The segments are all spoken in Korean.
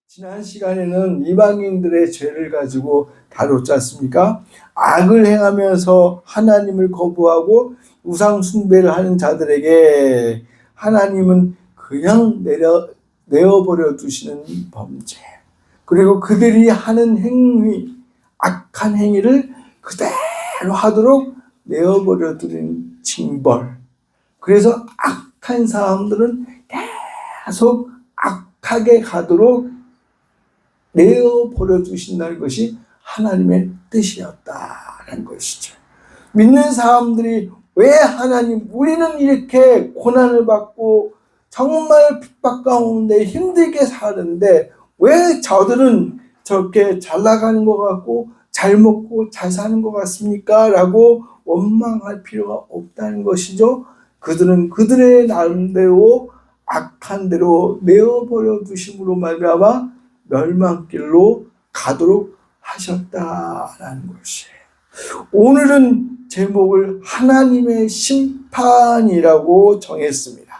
지난 시간에는 이방인들의 죄를 가지고 다뤘지 않습니까? 악을 행하면서 하나님을 거부하고 우상 숭배를 하는 자들에게 하나님은 그냥 내어버려 두시는 범죄, 그리고 그들이 하는 행위, 악한 행위를 그대로 하도록 내어버려 두는 징벌. 그래서 악한 사람들은 계속 악하게 가도록 내어버려 두신다는 것이 하나님의 뜻이었다는 것이죠. 믿는 사람들이 왜 하나님, 우리는 이렇게 고난을 받고 정말 핍박 가운데 힘들게 사는데 왜 저들은 저렇게 잘 나가는 것 같고 잘 먹고 잘 사는 것 같습니까? 라고 원망할 필요가 없다는 것이죠. 그들은 그들의 나름대로 악한 대로 내어버려 두심으로 말미암아 멸망길로 가도록 하셨다라는 것이에요. 오늘은 제목을 하나님의 심판이라고 정했습니다.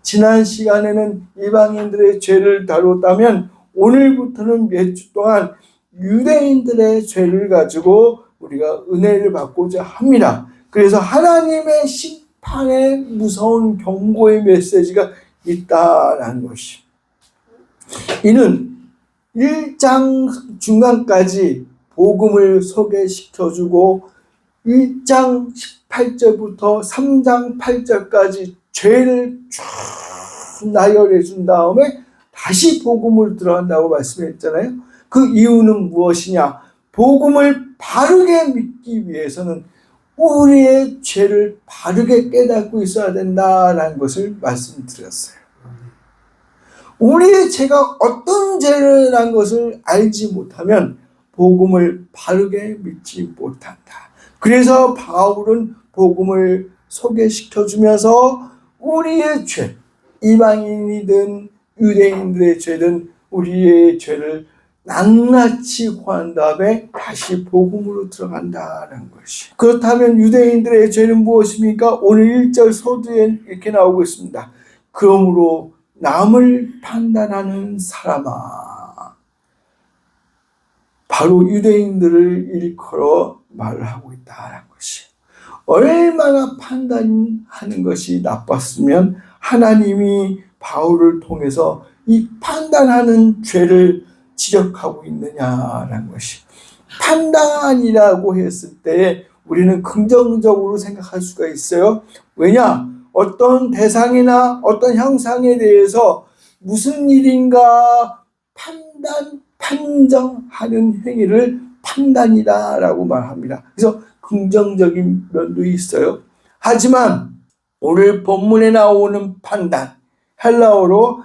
지난 시간에는 이방인들의 죄를 다뤘다면 오늘부터는 몇 주 동안 유대인들의 죄를 가지고 우리가 은혜를 받고자 합니다. 그래서 하나님의 심판의 무서운 경고의 메시지가 있다라는 것이. 이는 1장 중간까지 복음을 소개시켜주고 1장 18절부터 3장 8절까지 죄를 쭉 나열해 준 다음에 다시 복음을 들어간다고 말씀했잖아요. 그 이유는 무엇이냐? 복음을 바르게 믿기 위해서는 우리의 죄를 바르게 깨닫고 있어야 된다라는 것을 말씀드렸어요. 우리의 죄가 어떤 죄라는 것을 알지 못하면 복음을 바르게 믿지 못한다. 그래서 바울은 복음을 소개시켜주면서 우리의 죄, 이방인이든 유대인들의 죄든 우리의 죄를 낱낱이 고한 다음에 다시 복음으로 들어간다는 것이. 그렇다면 유대인들의 죄는 무엇입니까? 오늘 1절 서두에 이렇게 나오고 있습니다. 그러므로 남을 판단하는 사람아. 바로 유대인들을 일컬어 말을 하고 있다는 것이. 얼마나 판단하는 것이 나빴으면 하나님이 바울을 통해서 이 판단하는 죄를 지적하고 있느냐라는 것이. 판단이라고 했을 때 우리는 긍정적으로 생각할 수가 있어요. 왜냐? 어떤 대상이나 어떤 형상에 대해서 무슨 일인가 판정하는 행위를 판단이다라고 말합니다. 그래서 긍정적인 면도 있어요. 하지만 오늘 본문에 나오는 판단, 헬라어로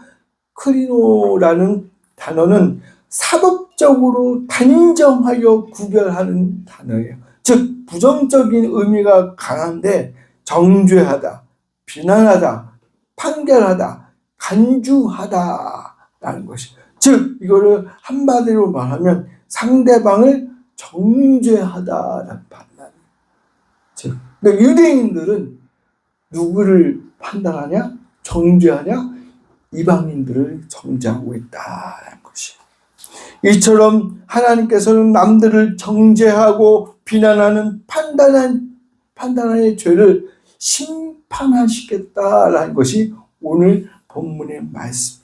크리노라는 단어는 사법적으로 단정하여 구별하는 단어예요. 즉 부정적인 의미가 강한데 정죄하다, 비난하다, 판결하다, 간주하다라는 것이. 즉 이거를 한마디로 말하면 상대방을 정죄하다라는 판단. 즉 유대인들은 누구를 판단하냐? 정죄하냐? 이방인들을 정죄하고 있다는 것이. 이처럼 하나님께서는 남들을 정죄하고 비난하는 판단의 죄를 심판하시겠다라는 것이 오늘 본문의 말씀입니다.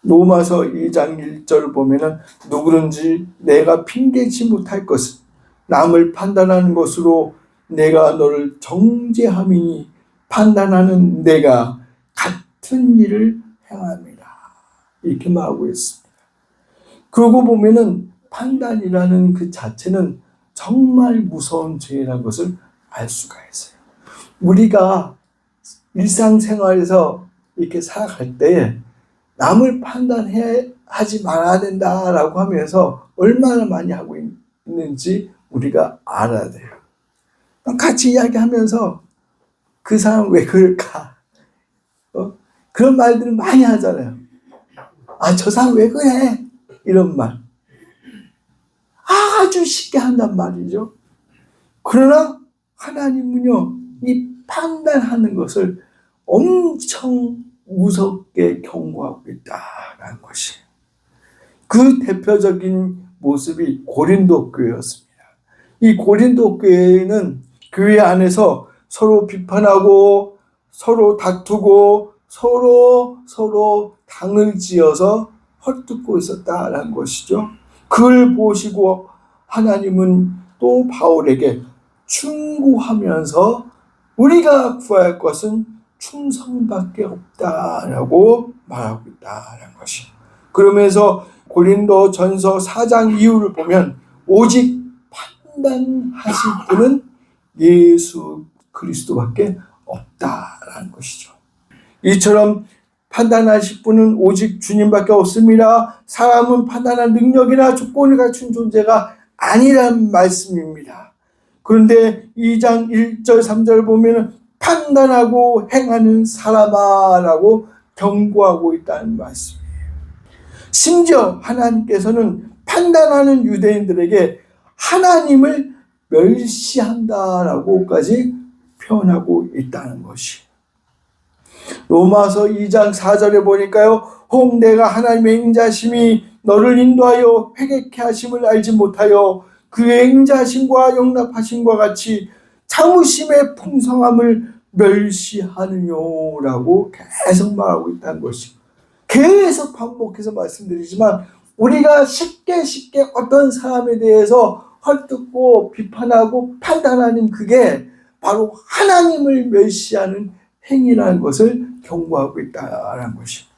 로마서 2장 1절을 보면은 누구든지 내가 핑계치 못할 것은 남을 판단하는 것으로 내가 너를 정죄함이니 판단하는 내가 같은 일을 행합니다. 이렇게 말하고 있습니다. 그러고 보면은 판단이라는 그 자체는 정말 무서운 죄라는 것을 알 수가 있어요. 우리가 일상생활에서 이렇게 살아갈 때 남을 판단하지 말아야 된다라고 하면서 얼마나 많이 하고 있는지 우리가 알아야 돼요. 같이 이야기하면서 그 사람 왜 그럴까? 그런 말들을 많이 하잖아요. 아, 저 사람 왜 그래? 이런 말. 아주 쉽게 한단 말이죠. 그러나 하나님은요, 이 판단하는 것을 엄청 무섭게 경고하고 있다는 것이. 그 대표적인 모습이 고린도 교회였습니다. 이 고린도 교회는 교회 안에서 서로 비판하고 서로 다투고 서로 당을 지어서 헐뜯고 있었다라는 것이죠. 그걸 보시고 하나님은 또 바울에게 충고하면서 우리가 구할 것은 충성밖에 없다라고 말하고 있다는 것이. 그러면서 고린도 전서 4장 이후를 보면 오직 판단하실 분은 예수 그리스도밖에 없다라는 것이죠. 이처럼 판단하실 분은 오직 주님밖에 없습니다. 사람은 판단할 능력이나 조건을 갖춘 존재가 아니란 말씀입니다. 그런데 2장 1절 3절 보면 판단하고 행하는 사람아라고 경고하고 있다는 말씀이에요. 심지어 하나님께서는 판단하는 유대인들에게 하나님을 멸시한다라고까지 표현하고 있다는 것이. 로마서 2장 4절에 보니까요. 혹 내가 하나님의 인자심이 너를 인도하여 회개케 하심을 알지 못하여 그의 인자심과 용납하심과 같이 참으심의 풍성함을 멸시하느냐라고 계속 말하고 있다는 것이. 계속 반복해서 말씀드리지만 우리가 쉽게 어떤 사람에 대해서 헐뜯고 비판하고 판단하는 그게 바로 하나님을 멸시하는 행위라는 것을 경고하고 있다는 것입니다.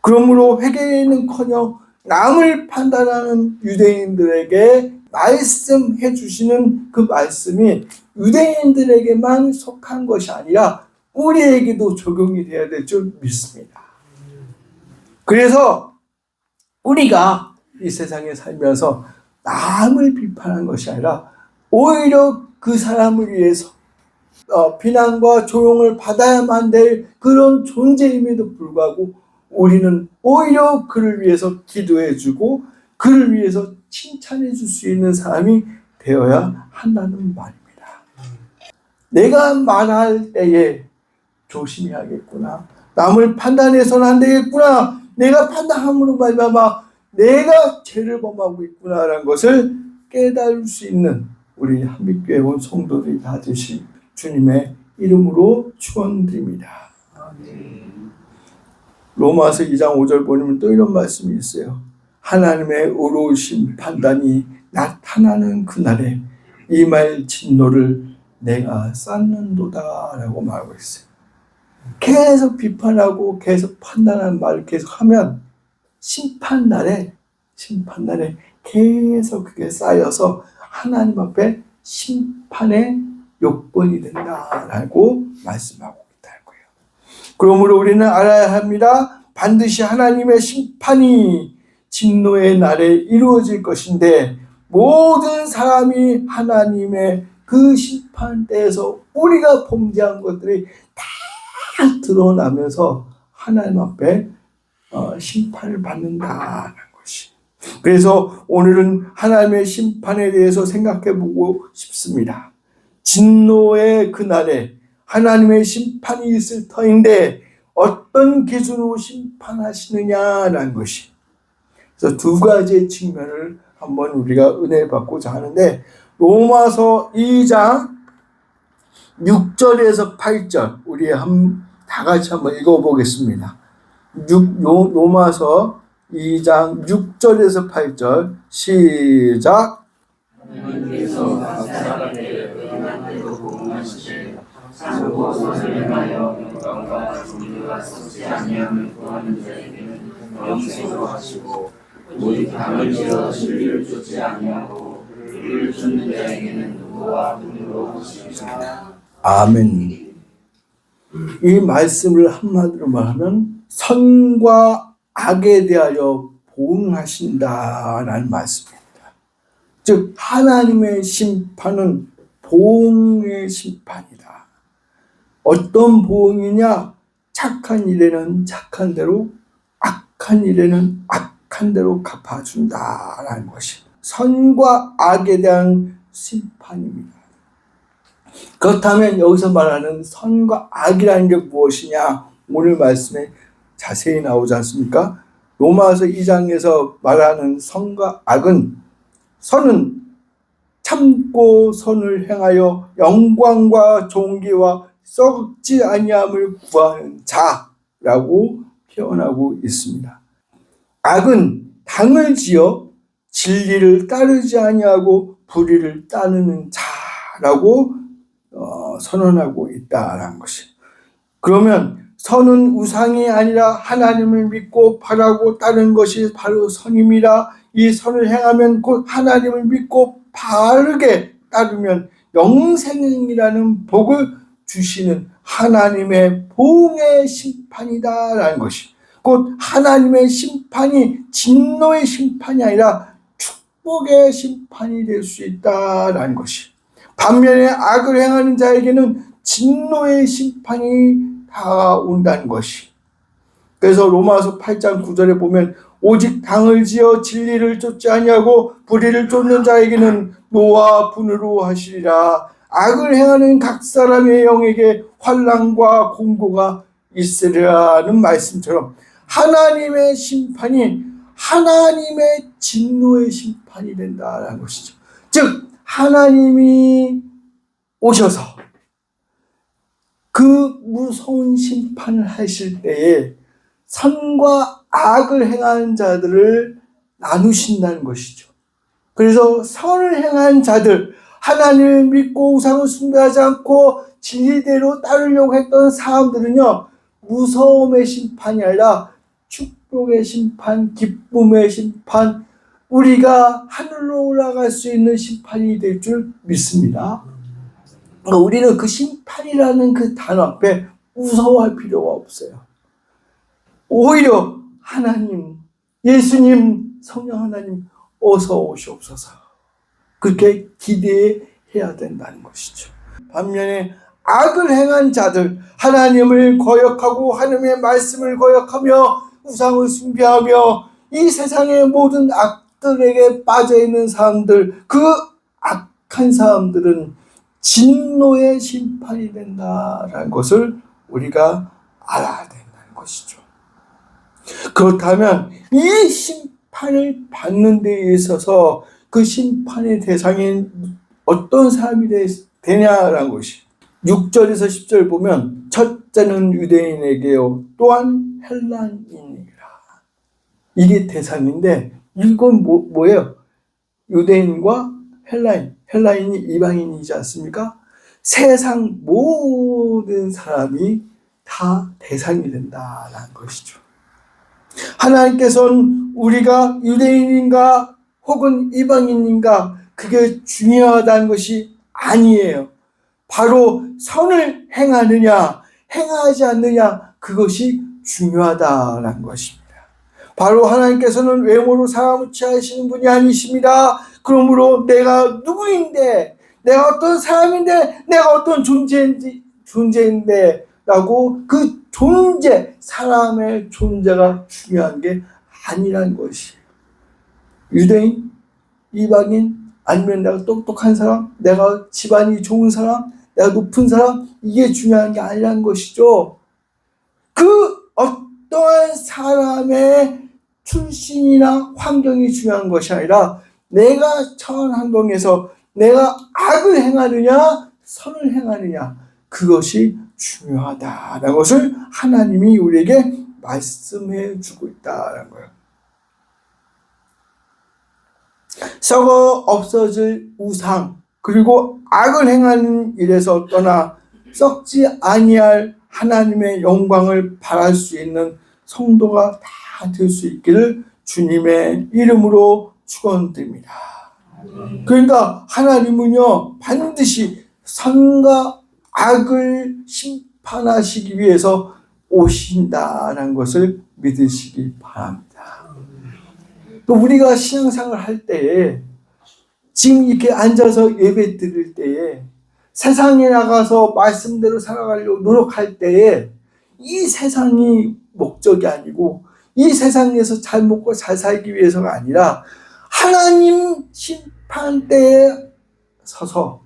그러므로 회개는커녕 남을 판단하는 유대인들에게 말씀해 주시는 그 말씀이 유대인들에게만 속한 것이 아니라 우리에게도 적용이 되어야 될 줄 믿습니다. 그래서 우리가 이 세상에 살면서 남을 비판하는 것이 아니라 오히려 그 사람을 위해서 비난과 조롱을 받아야만 될 그런 존재임에도 불구하고 우리는 오히려 그를 위해서 기도해주고 그를 위해서 칭찬해 줄 수 있는 사람이 되어야 한다는 말입니다. 내가 말할 때에 조심해야겠구나. 남을 판단해서는 안 되겠구나. 내가 판단함으로 말미암아 내가 죄를 범하고 있구나라는 것을 깨달을 수 있는 우리 한빛교회 온 성도들이 다 되실 주님의 이름으로 축원드립니다. 로마서 2장 5절 보면 또 이런 말씀이 있어요. 하나님의 의로우신 판단이 나타나는 그날에 이 말 진노를 내가 쌓는도다 라고 말하고 있어요. 계속 비판하고 계속 판단하는 말을 계속하면 심판날에 계속 그게 쌓여서 하나님 앞에 심판의 요건이 된다라고 말씀하고 있다는 거예요. 그러므로 우리는 알아야 합니다. 반드시 하나님의 심판이 진노의 날에 이루어질 것인데 모든 사람이 하나님의 그 심판대에서 우리가 범죄한 것들이 다 드러나면서 하나님 앞에 심판을 받는다는 것이. 그래서 오늘은 하나님의 심판에 대해서 생각해 보고 싶습니다. 진노의 그날에 하나님의 심판이 있을 터인데 어떤 기준으로 심판하시느냐라는 것이. 그래서 두 가지의 측면을 한번 우리가 은혜 받고자 하는데 로마서 2장 6절에서 8절 우리 다 같이 한번 읽어보겠습니다. 로마서 2장 6절에서 8절 시작. 하나님께서 각 사람에게 의인한 대로 공하시되 참고 선을 행하여 영광과 존귀가 썩지 아니함을 구하는 자에게는 영생으로 하시고 오직 담을 지어 진리를 쫓지 아니하고 의를 쫓는 자에게는 누구와 분으로 하시리라. 아멘. 이 말씀을 한마디로 말하면 선과 악에 대하여 보응하신다라는 말씀입니다. 즉 하나님의 심판은 보응의 심판이다. 어떤 보응이냐? 착한 일에는 착한 대로, 악한 일에는 악한 대로 갚아준다라는 것이 선과 악에 대한 심판입니다. 그렇다면 여기서 말하는 선과 악이라는 게 무엇이냐? 오늘 말씀에 자세히 나오지 않습니까? 로마서 2장에서 말하는 선과 악은, 선은 참고 선을 행하여 영광과 존귀와 썩지 아니함을 구하는 자라고 표현하고 있습니다. 악은 당을 지어 진리를 따르지 아니하고 불의를 따르는 자라고 선언하고 있다라는 것이. 그러면 선은 우상이 아니라 하나님을 믿고 바라고 따르는 것이 바로 선임이라. 이 선을 행하면 곧 하나님을 믿고 바르게 따르면 영생이라는 복을 주시는 하나님의 보응의 심판이다라는 것이. 곧 하나님의 심판이 진노의 심판이 아니라 축복의 심판이 될 수 있다라는 것이. 반면에 악을 행하는 자에게는 진노의 심판이 다가온다는 것이. 그래서 로마서 8장 9절에 보면 오직 당을 지어 진리를 쫓지 아니하고 불의를 쫓는 자에게는 노와 분으로 하시리라. 악을 행하는 각 사람의 영에게 환난과 공고가 있으리라는 말씀처럼 하나님의 심판이 하나님의 진노의 심판이 된다는 것이죠. 즉 하나님이 오셔서 그 무서운 심판을 하실 때에 선과 악을 행하는 자들을 나누신다는 것이죠. 그래서 선을 행한 자들, 하나님을 믿고 우상을 숭배하지 않고 진리대로 따르려고 했던 사람들은요, 무서움의 심판이 아니라 축복의 심판, 기쁨의 심판, 우리가 하늘로 올라갈 수 있는 심판이 될 줄 믿습니다. 우리는 그 심판이라는 그 단어 앞에 무서워할 필요가 없어요. 오히려 하나님, 예수님, 성령 하나님 어서 오시옵소서. 그렇게 기대해야 된다는 것이죠. 반면에 악을 행한 자들, 하나님을 거역하고 하나님의 말씀을 거역하며 우상을 숭배하며 이 세상의 모든 악들에게 빠져있는 사람들, 그 악한 사람들은 진노의 심판이 된다라는 것을 우리가 알아야 된다는 것이죠. 그렇다면 이 심판을 받는 데 있어서 그 심판의 대상인 어떤 사람이 되냐라는 것이 6절에서 10절 보면 첫째는 유대인에게요 또한 헬라인이라. 이게 대상인데 이건 뭐예요? 유대인과 헬라인이 이방인이지 않습니까? 세상 모든 사람이 다 대상이 된다라는 것이죠. 하나님께서는 우리가 유대인인가 혹은 이방인인가 그게 중요하다는 것이 아니에요. 바로 선을 행하느냐 행하지 않느냐 그것이 중요하다는 것입니다. 바로 하나님께서는 외모로 사람을 취하시는 분이 아니십니다. 그러므로 내가 누구인데, 내가 어떤 사람인데, 내가 어떤 존재인데 라고 그 존재, 사람의 존재가 중요한 게 아니란 것이에요. 유대인, 이방인, 아니면 내가 똑똑한 사람, 내가 집안이 좋은 사람, 내가 높은 사람, 이게 중요한 게 아니란 것이죠. 그 어떠한 사람의 출신이나 환경이 중요한 것이 아니라 내가 처한 환경에서 내가 악을 행하느냐 선을 행하느냐 그것이 중요하다는 것을 하나님이 우리에게 말씀해 주고 있다는 거예요. 썩어 없어질 우상 그리고 악을 행하는 일에서 떠나 썩지 아니할 하나님의 영광을 바랄 수 있는 성도가 다 될 수 있기를 주님의 이름으로 축원드립니다. 그러니까 하나님은요 반드시 선과 악을 심판하시기 위해서 오신다는 것을 믿으시기 바랍니다. 또 우리가 신앙생활을 할 때에 지금 이렇게 앉아서 예배 드릴 때에 세상에 나가서 말씀대로 살아가려고 노력할 때에 이 세상이 목적이 아니고 이 세상에서 잘 먹고 잘 살기 위해서가 아니라 하나님 심판대에 서서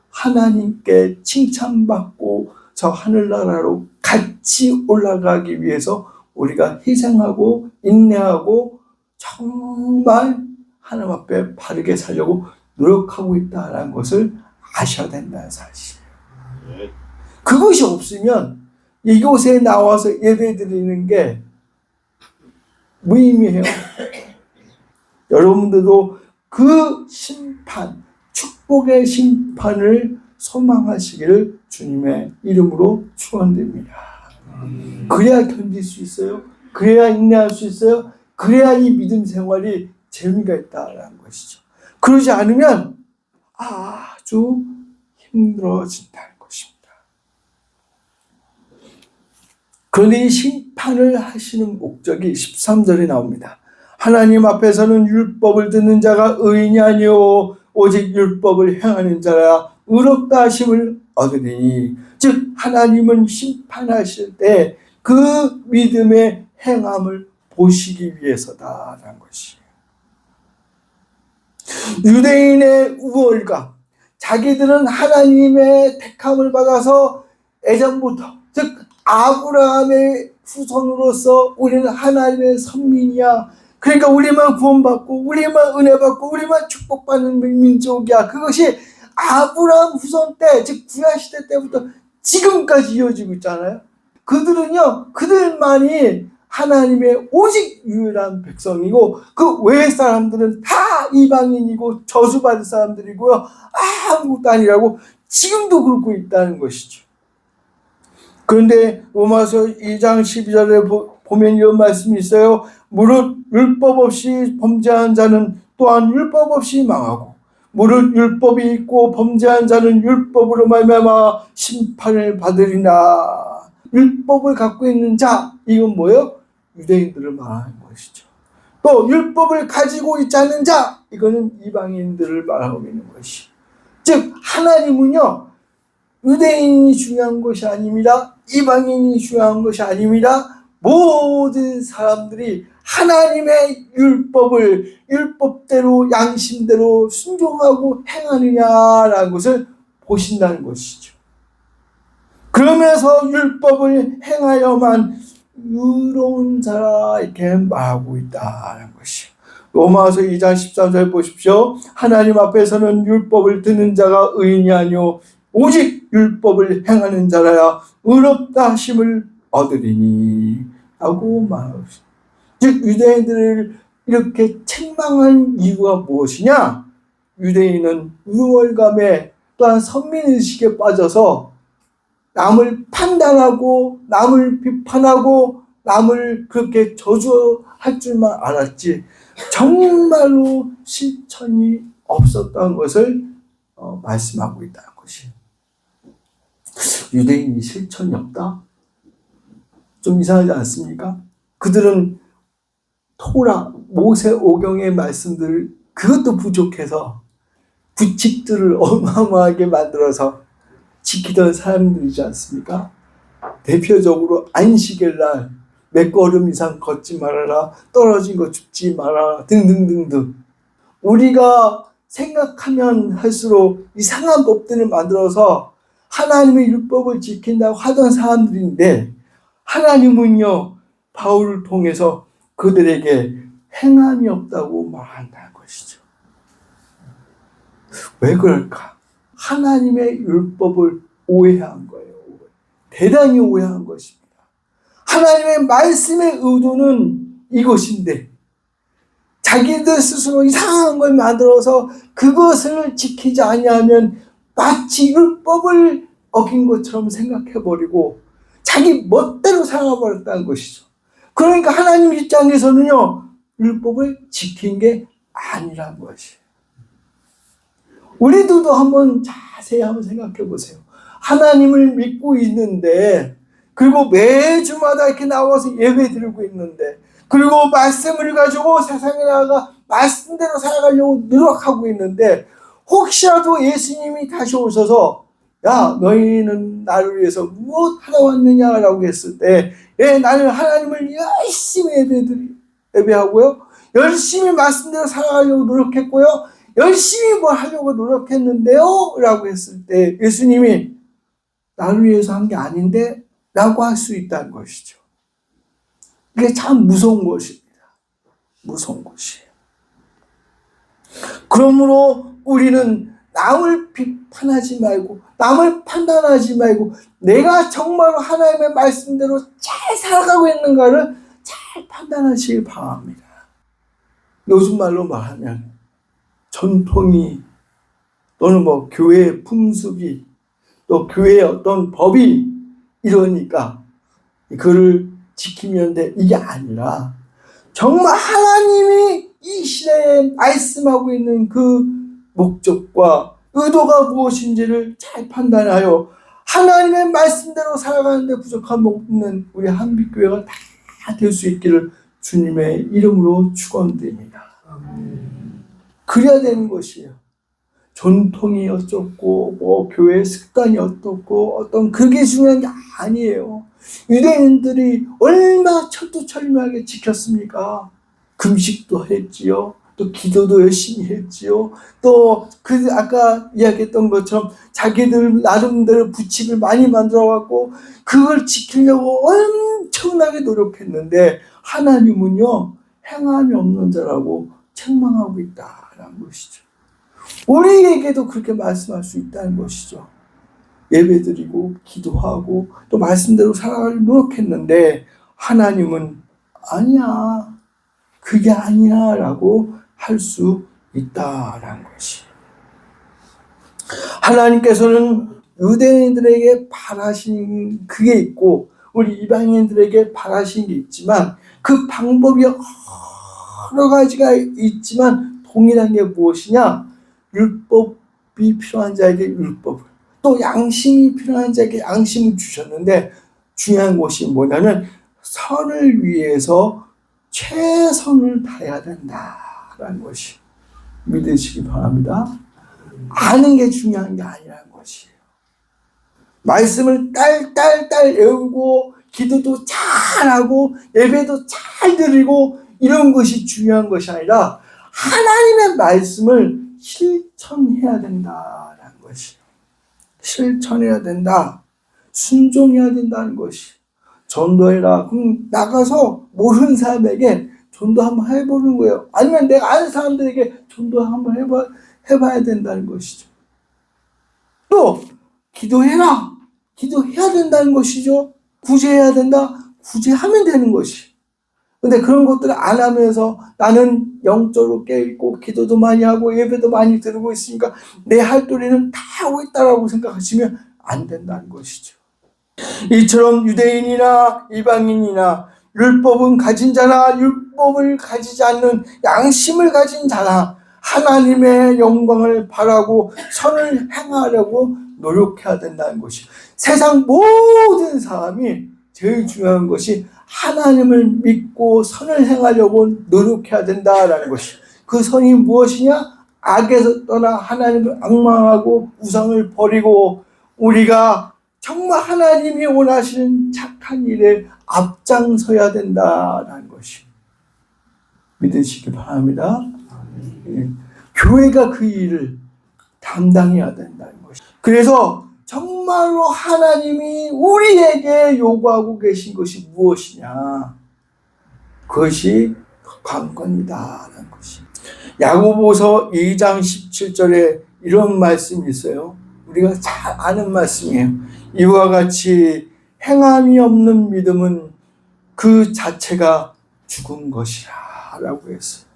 하나님께 칭찬받고 저 하늘나라로 같이 올라가기 위해서 우리가 희생하고 인내하고 정말 하나님 앞에 바르게 살려고 노력하고 있다는 것을 아셔야 된다는 사실이에요. 그것이 없으면 이곳에 나와서 예배 드리는 게 무의미해요. 여러분들도 그 심판, 축복의 심판을 소망하시기를 주님의 이름으로 축원드립니다. 그래야 견딜 수 있어요. 그래야 인내할 수 있어요. 그래야 이 믿음 생활이 재미가 있다는 것이죠. 그러지 않으면 아주 힘들어진다는 것입니다. 그런데 이 심판을 하시는 목적이 13절에 나옵니다. 하나님 앞에서는 율법을 듣는 자가 의인이 아니요 오직 율법을 행하는 자라 의롭다 하심을 얻으리니, 즉 하나님은 심판하실 때 그 믿음의 행함을 보시기 위해서다라는 것이에요. 유대인의 우월감, 자기들은 하나님의 택함을 받아서 예전부터, 즉 아브라함의 후손으로서 우리는 하나님의 선민이야, 그러니까 우리만 구원받고 우리만 은혜받고 우리만 축복받는 민족이야, 그것이 아브라함 후손 때, 즉 구약시대 때부터 지금까지 이어지고 있잖아요. 그들은요, 그들만이 하나님의 오직 유일한 백성이고 그 외의 사람들은 다 이방인이고 저주받을 사람들이고요, 아무것도 아니라고 지금도 그러고 있다는 것이죠. 그런데 로마서 2장 12절에 보면 이런 말씀이 있어요. 무릇 율법 없이 범죄한 자는 또한 율법 없이 망하고, 무릇 율법이 있고 범죄한 자는 율법으로 말미암아 심판을 받으리나. 율법을 갖고 있는 자, 이건 뭐예요? 유대인들을 말하는 것이죠. 또 율법을 가지고 있지 않는 자, 이거는 이방인들을 말하고 있는 것이죠. 즉 하나님은요, 유대인이 중요한 것이 아닙니다. 이방인이 중요한 것이 아닙니다. 모든 사람들이 하나님의 율법을 율법대로 양심대로 순종하고 행하느냐라는 것을 보신다는 것이죠. 그러면서 율법을 행하여만 의로운 자라 이렇게 말하고 있다는 것이요. 로마서 2장 13절 보십시오. 하나님 앞에서는 율법을 듣는 자가 의인이 아니요 오직 율법을 행하는 자라야 의롭다 하심을 얻으리니 하고 말하고 있습니다. 즉 유대인들을 이렇게 책망한 이유가 무엇이냐? 유대인은 우월감에 또한 선민의식에 빠져서 남을 판단하고 남을 비판하고 남을 그렇게 저주할 줄만 알았지 정말로 실천이 없었던 것을 말씀하고 있다는 것이에요. 유대인이 실천이 없다? 좀 이상하지 않습니까? 그들은 토라, 모세 오경의 말씀들 그것도 부족해서 규칙들을 어마어마하게 만들어서 지키던 사람들이지 않습니까? 대표적으로 안식일 날 몇 걸음 이상 걷지 말아라, 떨어진 거 줍지 말아라 등등등등. 우리가 생각하면 할수록 이상한 법들을 만들어서 하나님의 율법을 지킨다고 하던 사람들인데 하나님은요, 바울을 통해서 그들에게 행함이 없다고 말한다는 것이죠. 왜 그럴까? 하나님의 율법을 오해한 거예요. 대단히 오해한 것입니다. 하나님의 말씀의 의도는 이것인데 자기들 스스로 이상한 걸 만들어서 그것을 지키지 아니하면 마치 율법을 어긴 것처럼 생각해버리고 자기 멋대로 살아버렸다는 것이죠. 그러니까 하나님 입장에서는요, 율법을 지킨 게 아니란 것이에요. 우리들도 한번 자세히 한번 생각해 보세요. 하나님을 믿고 있는데, 그리고 매주마다 이렇게 나와서 예배 드리고 있는데, 그리고 말씀을 가지고 세상에 나가 말씀대로 살아가려고 노력하고 있는데, 혹시라도 예수님이 다시 오셔서 야, 너희는 나를 위해서 무엇 하러 왔느냐라고 했을 때, 나는 하나님을 열심히 예배하고요, 열심히 말씀대로 살아가려고 노력했고요, 열심히 뭘 하려고 노력했는데요 라고 했을 때 예수님이 나를 위해서 한 게 아닌데 라고 할 수 있다는 것이죠. 이게 참 무서운 것입니다. 무서운 것이에요. 그러므로 우리는 남을 비판하지 말고 남을 판단하지 말고 내가 정말로 하나님의 말씀대로 잘 살아가고 있는가를 잘 판단하시길 바랍니다. 요즘 말로 말하면 전통이 또는 뭐 교회의 풍습이 또 교회의 어떤 법이 이러니까 그를 지키면 돼. 이게 아니라 정말 하나님이 이 시대에 말씀하고 있는 그 목적과 의도가 무엇인지를 잘 판단하여 하나님의 말씀대로 살아가는데 부족함 없는 우리 한빛교회가 다 될 수 있기를 주님의 이름으로 축원드립니다. 그래야 되는 것이에요. 전통이 어쩌고 뭐 교회 습관이 어떻고 어떤 그게 중요한 게 아니에요. 유대인들이 얼마나 철두철미하게 지켰습니까? 금식도 했지요. 또 기도도 열심히 했지요. 또 그 아까 이야기했던 것처럼 자기들 나름대로 부칙을 많이 만들어 갖고 그걸 지키려고 엄청나게 노력했는데 하나님은요 행함이 없는 자라고 책망하고 있다라는 것이죠. 우리에게도 그렇게 말씀할 수 있다는 것이죠. 예배드리고 기도하고 또 말씀대로 살아가려고 노력했는데 하나님은 아니야 그게 아니야 라고 할 수 있다라는 것이. 하나님께서는 유대인들에게 바라신 그게 있고 우리 이방인들에게 바라신 게 있지만 그 방법이 여러 가지가 있지만 동일한 게 무엇이냐? 율법이 필요한 자에게 율법을 또 양심이 필요한 자에게 양심을 주셨는데 중요한 것이 뭐냐면 선을 위해서 최선을 다해야 된다라는 것이 믿으시기 바랍니다. 아는 게 중요한 게 아니라는 것이에요. 말씀을 딸딸딸 외우고 기도도 잘하고 예배도 잘 드리고 이런 것이 중요한 것이 아니라 하나님의 말씀을 실천해야 된다라는 것이에요. 실천해야 된다. 순종해야 된다는 것이. 전도해라. 그럼 나가서 모르는 사람에게 전도 한번 해보는 거예요. 아니면 내가 아는 사람들에게 전도 한번 해봐야 된다는 것이죠. 또 기도해라. 기도해야 된다는 것이죠. 구제해야 된다. 구제하면 되는 것이. 근데 그런 것들을 안 하면서 나는 영적으로 깨있고 기도도 많이 하고 예배도 많이 드리고 있으니까 내 할 도리는 다 하고 있다라고 생각하시면 안 된다는 것이죠. 이처럼 유대인이나 이방인이나 율법은 가진 자나 율법을 가지지 않는 양심을 가진 자나 하나님의 영광을 바라고 선을 행하려고 노력해야 된다는 것이. 세상 모든 사람이 제일 중요한 것이 하나님을 믿고 선을 행하려고 노력해야 된다라는 것이. 그 선이 무엇이냐? 악에서 떠나 하나님을 앙망하고 우상을 버리고 우리가 정말 하나님이 원하시는 착한 일에 앞장서야 된다라는 것이. 믿으시기 바랍니다. 교회가 그 일을 담당해야 된다는 것이. 그래서 정말로 하나님이 우리에게 요구하고 계신 것이 무엇이냐? 그것이 관건이다라는 것이. 야고보서 2장 17절에 이런 말씀이 있어요. 우리가 잘 아는 말씀이에요. 이와 같이 행함이 없는 믿음은 그 자체가 죽은 것이라 라고 했어요.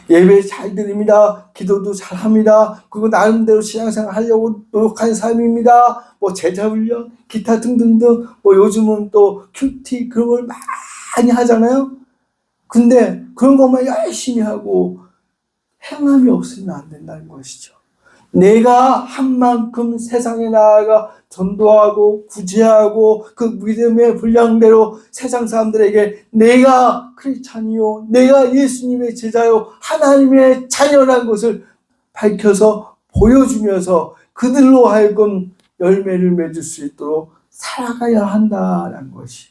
예배 잘 드립니다. 기도도 잘 합니다. 그리고 나름대로 신앙생활 하려고 노력하는 사람입니다. 뭐 제자훈련, 기타 등등등, 뭐 요즘은 또 큐티 그런 걸 많이 하잖아요. 근데 그런 것만 열심히 하고 행함이 없으면 안 된다는 것이죠. 내가 한 만큼 세상에 나아가 전도하고 구제하고 그 믿음의 분량대로 세상 사람들에게 내가 크리스찬이요, 내가 예수님의 제자요, 하나님의 자녀라는 것을 밝혀서 보여주면서 그들로 하여금 열매를 맺을 수 있도록 살아가야 한다는 것이.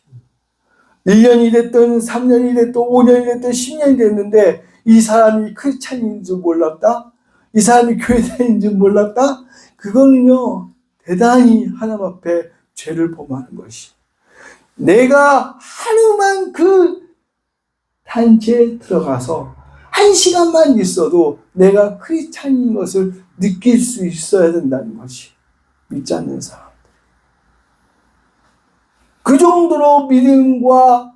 1년이 됐든 3년이 됐든 5년이 됐든 10년이 됐는데 이 사람이 크리스찬인 줄 몰랐다? 이 사람이 교회 다니는 줄 몰랐다? 그거는요 대단히 하나님 앞에 죄를 범하는 것이. 내가 하루만 그 단체에 들어가서 1시간만 있어도 내가 크리스찬인 것을 느낄 수 있어야 된다는 것이 믿지 않는 사람들. 그 정도로 믿음과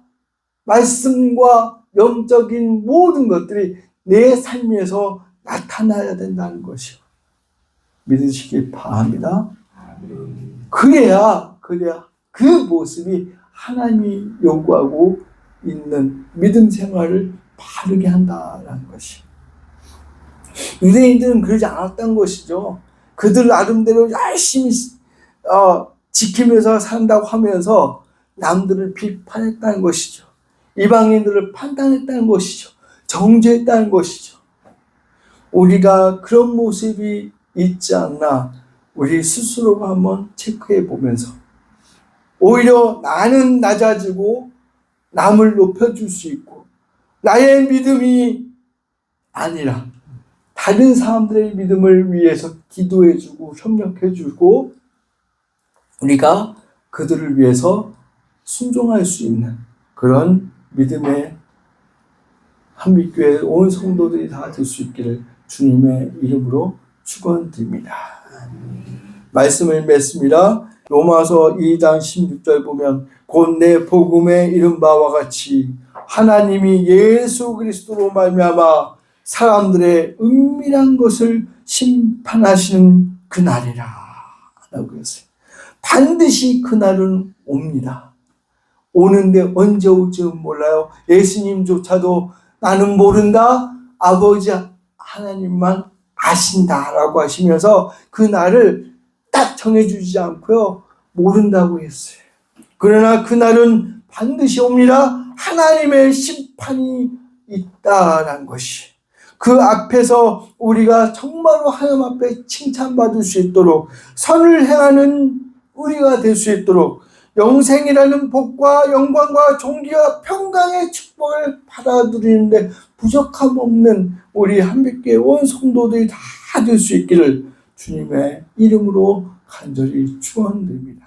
말씀과 영적인 모든 것들이 내 삶에서 나타나야 된다는 것이요. 믿으시길 바랍니다. 그래야 그 모습이 하나님이 요구하고 있는 믿음 생활을 바르게 한다는 것이. 유대인들은 그러지 않았던 것이죠. 그들 나름대로 열심히 지키면서 산다고 하면서 남들을 비판했다는 것이죠. 이방인들을 판단했다는 것이죠. 정죄했다는 것이죠. 우리가 그런 모습이 있지 않나 우리 스스로가 한번 체크해 보면서 오히려 나는 낮아지고 남을 높여줄 수 있고 나의 믿음이 아니라 다른 사람들의 믿음을 위해서 기도해주고 협력해주고 우리가 그들을 위해서 순종할 수 있는 그런 믿음의 한빛교회 온 성도들이 다 될 수 있기를 주님의 이름으로 축원드립니다. 말씀을 맺습니다. 로마서 2장 16절 보면 곧 내 복음에 이른 바와 같이 하나님이 예수 그리스도로 말미암아 사람들의 은밀한 것을 심판하시는 그날이라 라고 했어요. 반드시 그날은 옵니다. 오는데 언제 올지는 몰라요. 예수님조차도 나는 모른다. 아버지 하나님만 아신다라고 하시면서 그 날을 딱 정해주지 않고요. 모른다고 했어요. 그러나 그날은 반드시 옵니다. 하나님의 심판이 있다라는 것이. 그 앞에서 우리가 정말로 하나님 앞에 칭찬받을 수 있도록 선을 행하는 우리가 될 수 있도록 영생이라는 복과 영광과 존귀와 평강의 축복을 받아 누리는데 부족함 없는 우리 한빛교회 온 성도들이 다 될 수 있기를 주님의 이름으로 간절히 축원드립니다.